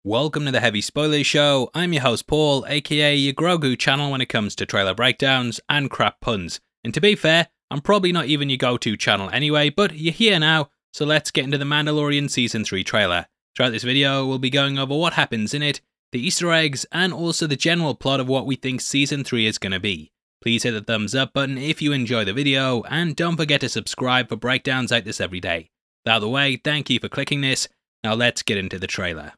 Welcome to the Heavy Spoilers Show. I'm your host Paul, aka your Grogu channel when it comes to trailer breakdowns and crap puns. And to be fair, I'm probably not even your go-to channel anyway, but you're here now, so let's get into the Mandalorian Season 3 trailer. Throughout this video, we'll be going over what happens in it, the Easter eggs, and also the general plot of what we think Season 3 is going to be. Please hit the thumbs up button if you enjoy the video, and don't forget to subscribe for breakdowns like this every day. Out of the way, thank you for clicking this. Now let's get into the trailer.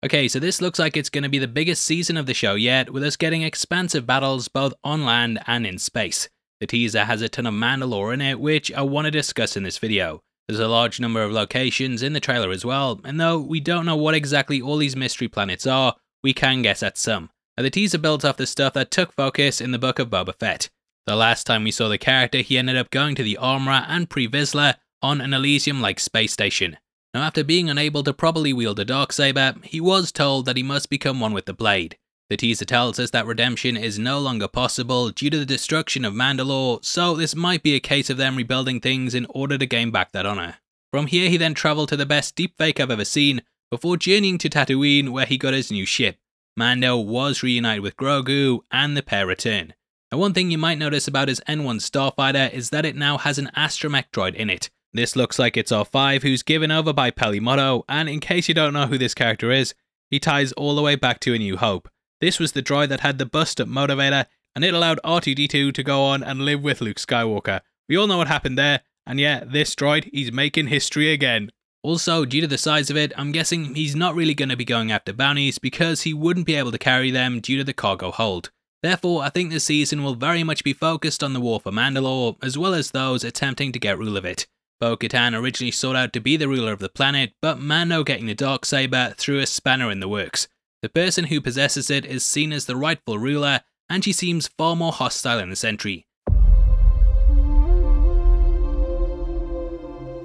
Okay, so this looks like it's going to be the biggest season of the show yet, with us getting expansive battles both on land and in space. The teaser has a ton of Mandalore in it, which I want to discuss in this video. There's a large number of locations in the trailer as well, and though we don't know what exactly all these mystery planets are, we can guess at some. Now, the teaser builds off the stuff that took focus in the Book of Boba Fett. The last time we saw the character, he ended up going to the Armorer and Pre Vizsla on an Elysium-like space station. Now, after being unable to properly wield a Darksaber, he was told that he must become one with the blade. The teaser tells us that redemption is no longer possible due to the destruction of Mandalore, so this might be a case of them rebuilding things in order to gain back that honor. From here, he then travelled to the best deepfake I've ever seen, before journeying to Tatooine where he got his new ship. Mando was reunited with Grogu, and the pair return. Now, one thing you might notice about his N1 Starfighter is that it now has an astromech droid in it. This looks like it's R5 who's given over by Peli Motto, and in case you don't know who this character is, he ties all the way back to A New Hope. This was the droid that had the bust-up motivator, and it allowed R2-D2 to go on and live with Luke Skywalker. We all know what happened there, and yeah, this droid, he's making history again. Also, due to the size of it, I'm guessing he's not really going to be going after bounties because he wouldn't be able to carry them due to the cargo hold. Therefore, I think this season will very much be focused on the war for Mandalore, as well as those attempting to get rule of it. Bo-Katan originally sought out to be the ruler of the planet, but Mando getting the Darksaber threw a spanner in the works. The person who possesses it is seen as the rightful ruler, and she seems far more hostile in this entry.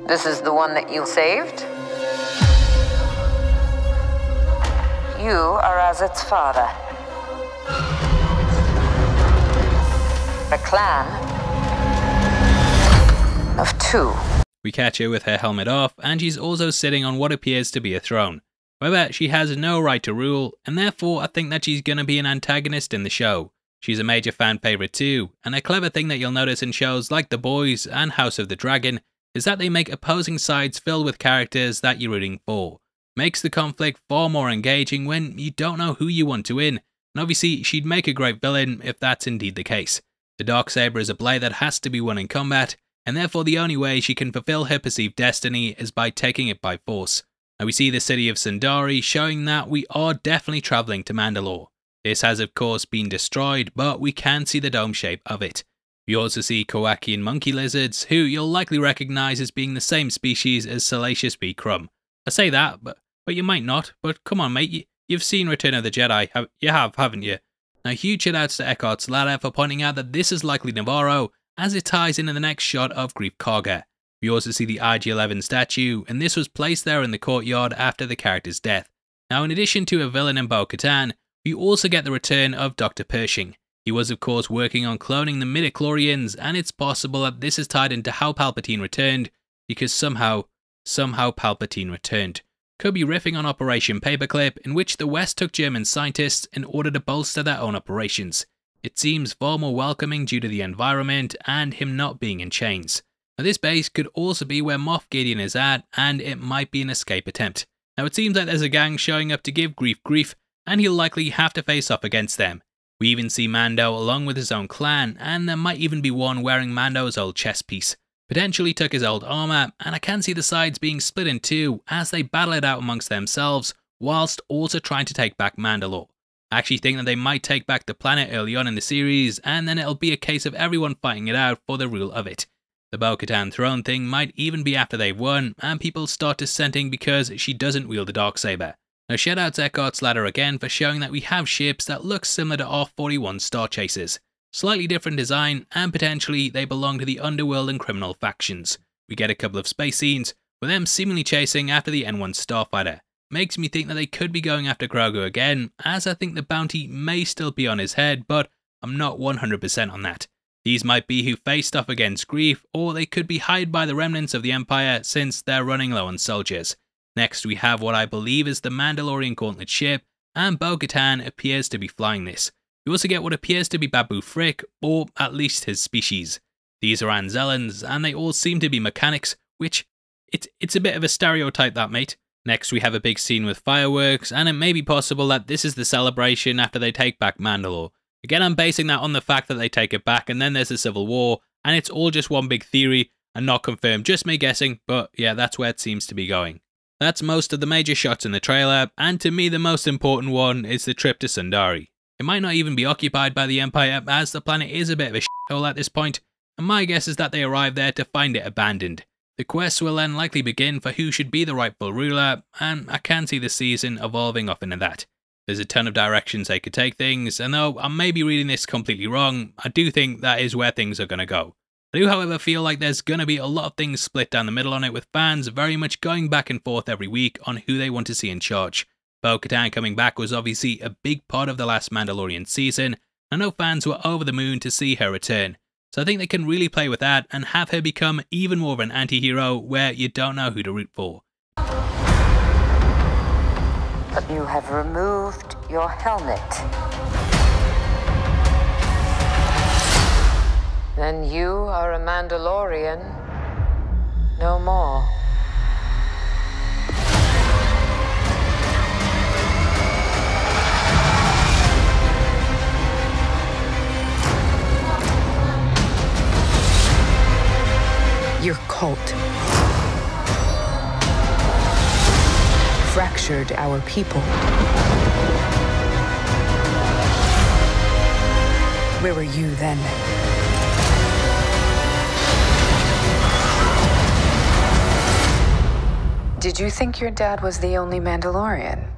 This is the one that you saved? You are as its father. A clan of two. We catch her with her helmet off, and she's also sitting on what appears to be a throne. However, she has no right to rule, and therefore I think that she's going to be an antagonist in the show. She's a major fan favourite too, and a clever thing that you'll notice in shows like The Boys and House of the Dragon is that they make opposing sides filled with characters that you're rooting for. Makes the conflict far more engaging when you don't know who you want to win, and obviously she'd make a great villain if that's indeed the case. The Darksaber is a blade that has to be won in combat, and therefore the only way she can fulfill her perceived destiny is by taking it by force. Now we see the city of Sundari showing that we are definitely travelling to Mandalore. This has of course been destroyed, but we can see the dome shape of it. We also see Kowakian monkey lizards, who you'll likely recognise as being the same species as Salacious B. Crumb. I say that, but you might not, but come on mate, you've seen Return of the Jedi, haven't you? Now huge shoutouts to Eckhart's Ladder for pointing out that this is likely Navarro, as it ties into the next shot of Greef Karga. We also see the IG-11 statue, and this was placed there in the courtyard after the character's death. Now in addition to a villain in Bo-Katan, we also get the return of Dr. Pershing. He was of course working on cloning the midichlorians, and it's possible that this is tied into how Palpatine returned, because somehow Palpatine returned. Could be riffing on Operation Paperclip, in which the West took German scientists in order to bolster their own operations. It seems far more welcoming due to the environment and him not being in chains. Now this base could also be where Moff Gideon is at, and it might be an escape attempt. Now it seems like there's a gang showing up to give Greef grief, and he'll likely have to face off against them. We even see Mando along with his own clan, and there might even be one wearing Mando's old chest piece. Potentially took his old armour, and I can see the sides being split in two as they battle it out amongst themselves, whilst also trying to take back Mandalore. I actually think that they might take back the planet early on in the series, and then it'll be a case of everyone fighting it out for the rule of it. The Bo-Katan throne thing might even be after they've won, and people start dissenting because she doesn't wield the Darksaber. Now shoutouts to Eckhart's Ladder again for showing that we have ships that look similar to R-41 Star Chasers. Slightly different design, and potentially they belong to the underworld and criminal factions. We get a couple of space scenes, with them seemingly chasing after the N1 Starfighter. Makes me think that they could be going after Grogu again, as I think the bounty may still be on his head, but I'm not 100% on that. These might be who faced off against Greef, or they could be hired by the remnants of the Empire since they're running low on soldiers. Next we have what I believe is the Mandalorian Gauntlet ship, and Bo-Katan appears to be flying this. We also get what appears to be Babu Frick, or at least his species. These are Anzellans, and they all seem to be mechanics, which, it's a bit of a stereotype that, mate. Next we have a big scene with fireworks, and it may be possible that this is the celebration after they take back Mandalore. Again, I'm basing that on the fact that they take it back and then there's a civil war, and it's all just one big theory and not confirmed, just me guessing, but yeah, that's where it seems to be going. That's most of the major shots in the trailer, and to me the most important one is the trip to Sundari. It might not even be occupied by the Empire, as the planet is a bit of a shithole at this point, and my guess is that they arrive there to find it abandoned. The quest will then likely begin for who should be the rightful ruler, and I can see the season evolving off into that. There's a ton of directions they could take things, and though I may be reading this completely wrong, I do think that is where things are going to go. I do however feel like there's going to be a lot of things split down the middle on it, with fans very much going back and forth every week on who they want to see in charge. Bo-Katan coming back was obviously a big part of the last Mandalorian season. I know fans were over the moon to see her return, so I think they can really play with that and have her become even more of an anti-hero where you don't know who to root for. But you have removed your helmet. Then you are a Mandalorian no more. Your cult fractured our people. Where were you then? Did you think your dad was the only Mandalorian?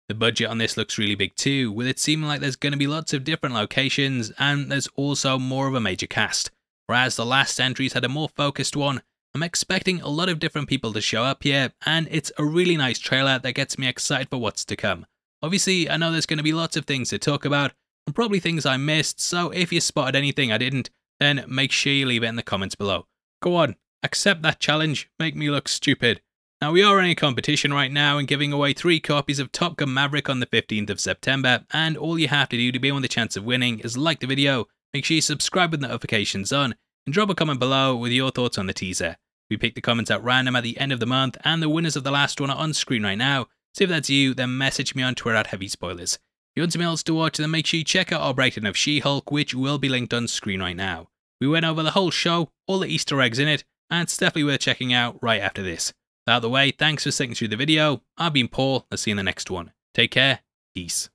The budget on this looks really big too, with it seeming like there's going to be lots of different locations, and there's also more of a major cast. Whereas the last entries had a more focused one, I'm expecting a lot of different people to show up here, and it's a really nice trailer that gets me excited for what's to come. Obviously, I know there's going to be lots of things to talk about, and probably things I missed, so if you spotted anything I didn't, then make sure you leave it in the comments below. Go on, accept that challenge, make me look stupid. Now, we are in a competition right now and giving away 3 copies of Top Gun Maverick on the 15th of September, and all you have to do to be on the chance of winning is like the video, make sure you subscribe with notifications on, and drop a comment below with your thoughts on the teaser. We pick the comments at random at the end of the month, and the winners of the last one are on screen right now, so if that's you, then message me on Twitter at HeavySpoilers. If you want something else to watch, then make sure you check out our breakdown of She-Hulk, which will be linked on screen right now. We went over the whole show, all the Easter eggs in it, and it's definitely worth checking out right after this. Out of the way, thanks for sticking through the video. I've been Paul, I'll see you in the next one. Take care, peace.